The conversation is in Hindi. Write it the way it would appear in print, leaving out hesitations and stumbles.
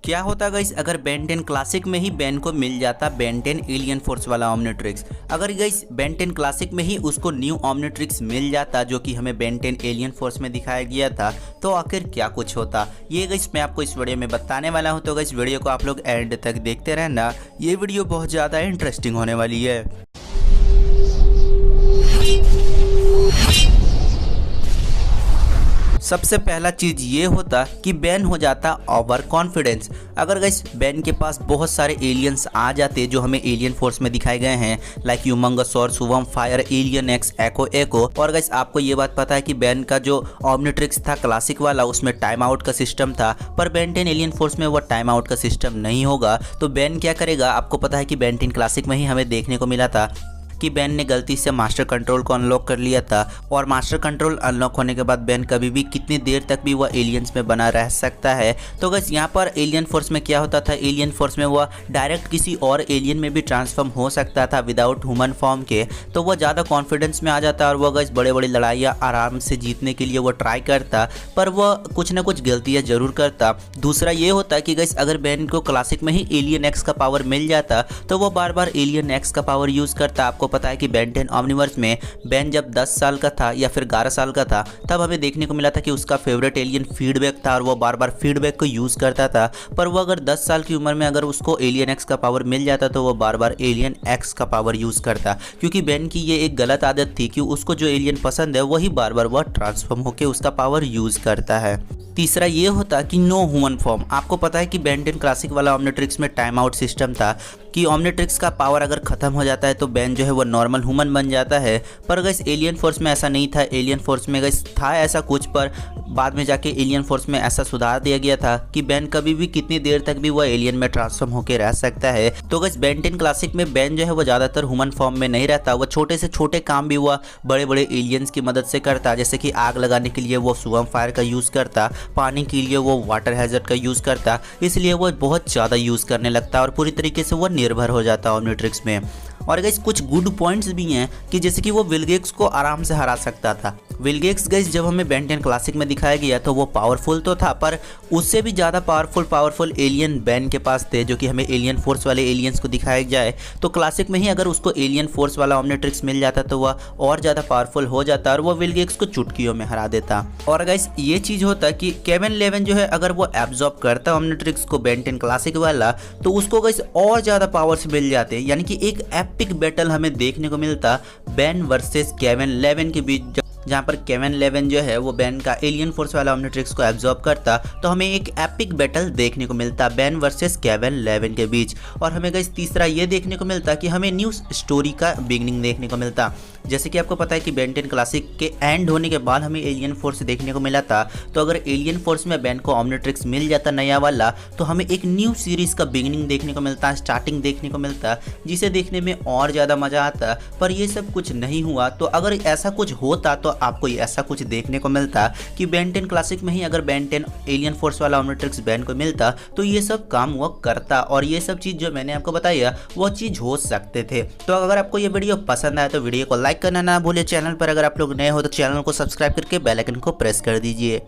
क्या होता गाइस अगर बेन 10 क्लासिक में ही बेन को मिल जाता बेन 10 एलियन फोर्स वाला ओमनिट्रिक्स। अगर गाइस बेन 10 क्लासिक में ही उसको न्यू ओमनिट्रिक्स मिल जाता जो कि हमें बेन 10 एलियन फोर्स में दिखाया गया था, तो आखिर क्या कुछ होता ये गाइस मैं आपको इस वीडियो में बताने वाला हूं। तो गाइस वीडियो को आप लोग एंड तक देखते रहना, ये वीडियो बहुत ज़्यादा इंटरेस्टिंग होने वाली है। सबसे पहला चीज ये होता कि बैन हो जाता ओवर कॉन्फिडेंस। अगर गाइस बैन के पास बहुत सारे एलियंस आ जाते जो हमें एलियन फोर्स में दिखाए गए हैं, like ह्यूमंगसॉर, Suvam fire, alien x, एको। और गाइस आपको ये बात पता है कि बैन का जो ओमनिट्रिक्स था क्लासिक वाला उसमें टाइम आउट का सिस्टम था, पर बेन 10 एलियन फोर्स में वो टाइम आउट का सिस्टम नहीं होगा। तो बैन क्या करेगा, आपको पता है कि बेन 10 क्लासिक में ही हमें देखने को मिला था कि बैन ने गलती से मास्टर कंट्रोल को अनलॉक कर लिया था, और मास्टर कंट्रोल अनलॉक होने के बाद बैन कभी भी कितनी देर तक भी वह एलियंस में बना रह सकता है। तो बस यहाँ पर एलियन फोर्स में क्या होता था, एलियन फोर्स में वह डायरेक्ट किसी और एलियन में भी ट्रांसफॉर्म हो सकता था विदाउट ह्यूमन फॉर्म के। तो वह ज़्यादा कॉन्फिडेंस में आ जाता और वह गैस बड़े बड़ी लड़ाइयाँ आराम से जीतने के लिए वो ट्राई करता, पर वह कुछ ना कुछ गलतियाँ जरूर करता। दूसरा ये होता कि गैस अगर बैन को क्लासिक में ही एलियन एक्स का पावर मिल जाता तो वह बार बार एलियन एक्स का पावर यूज़ करता। आपको पता है कि बेन 10 ओमनिवर्स में बेन जब 10 साल का था या फिर 11 साल का था तब हमें देखने को मिला था कि उसका फेवरेट एलियन फीडबैक था और वो बार बार फीडबैक को यूज़ करता था। पर वो अगर 10 साल की उम्र में अगर उसको एलियन एक्स का पावर मिल जाता तो वो बार बार एलियन एक्स का पावर यूज़ करता, क्योंकि बेन की ये एक गलत आदत थी कि उसको जो एलियन पसंद है वही बार बार वह ट्रांसफॉर्म होकर उसका पावर यूज़ करता है। तीसरा ये होता कि नो ह्यूमन फॉर्म। आपको पता है कि बेन 10 क्लासिक वाला ओमनिट्रिक्स में टाइम आउट सिस्टम था कि ओमनिट्रिक्स का पावर अगर खत्म हो जाता है तो बेन जो है वो नॉर्मल ह्यूमन बन जाता है। पर गैस एलियन फोर्स में ऐसा नहीं था। एलियन फोर्स में गैस था ऐसा कुछ, पर बाद में जाके एलियन फोर्स में ऐसा सुधार दिया गया था कि बेन कभी भी कितनी देर तक भी वह एलियन में ट्रांसफॉर्म होकर रह सकता है। तो गैस बेन 10 क्लासिक में बेन जो है वो ज़्यादातर ह्यूमन फॉर्म में नहीं रहता, वो छोटे से छोटे काम भी वह बड़े बड़े एलियंस की मदद से करता, जैसे कि आग लगाने के लिए वो सुवम फायर का यूज़ करता, पानी के लिए वो वाटर हैजर्ड का यूज़ करता, इसलिए वो बहुत ज़्यादा यूज़ करने लगता और पूरी तरीके से वो निर्भर हो जाता ओमनिट्रिक्स में। और गाइस कुछ गुड पॉइंट्स भी हैं कि जैसे कि वो विलगेक्स को आराम से हरा सकता था। विलगेक्स गाइस जब हमें बेन 10 क्लासिक में दिखाया गया तो वो पावरफुल तो था, पर उससे भी ज़्यादा पावरफुल एलियन बेन के पास थे जो कि हमें एलियन फोर्स वाले एलियंस को दिखाया जाए तो क्लासिक में ही अगर उसको एलियन फोर्स वाला ओमनिट्रिक्स मिल जाता तो वह और ज़्यादा पावरफुल हो जाता और वो विलगेक्स को चुटकियों में हरा देता। और गाइस ये चीज़ होता कि केविन 11 जो है अगर वो एब्जॉर्ब करता ओमनिट्रिक्स को बेन 10 क्लासिक वाला तो उसको गाइस और ज़्यादा पावर्स मिल जाते, यानी कि एक एपिक बैटल हमें देखने को मिलता बेन वर्सेस केविन 11 के बीच, जहाँ पर केविन 11 जो है वो बेन का एलियन फोर्स वाला ओमनिट्रिक्स को एब्जॉर्ब करता। तो हमें एक एपिक बैटल देखने को मिलता बेन वर्सेस केविन 11 के बीच। और हमें गाइस तीसरा ये देखने को मिलता कि हमें न्यू स्टोरी का बिगनिंग देखने को मिलता। जैसे कि आपको पता है कि बेन 10 क्लासिक के एंड होने के बाद हमें एलियन फोर्स देखने को मिला था, तो अगर एलियन फोर्स में बेन को ओमनिट्रिक्स मिल जाता नया वाला तो हमें एक न्यू सीरीज का बिगनिंग देखने को मिलता, स्टार्टिंग देखने को मिलता, जिसे देखने में और ज़्यादा मज़ा आता। पर ये सब कुछ नहीं हुआ। तो अगर ऐसा कुछ होता तो आपको ऐसा कुछ देखने को मिलता कि बेन 10 क्लासिक में ही अगर बेन 10 एलियन फोर्स वाला ओमनिट्रिक्स बेन को मिलता तो ये सब काम वो करता, और ये सब चीज़ जो मैंने आपको बताया वो चीज़ हो सकते थे। तो अगर आपको ये वीडियो पसंद आया तो वीडियो को लाइक करना ना भूलिए। चैनल पर अगर आप लोग नए हो तो चैनल को सब्सक्राइब करके बेल आइकन को प्रेस कर दीजिए।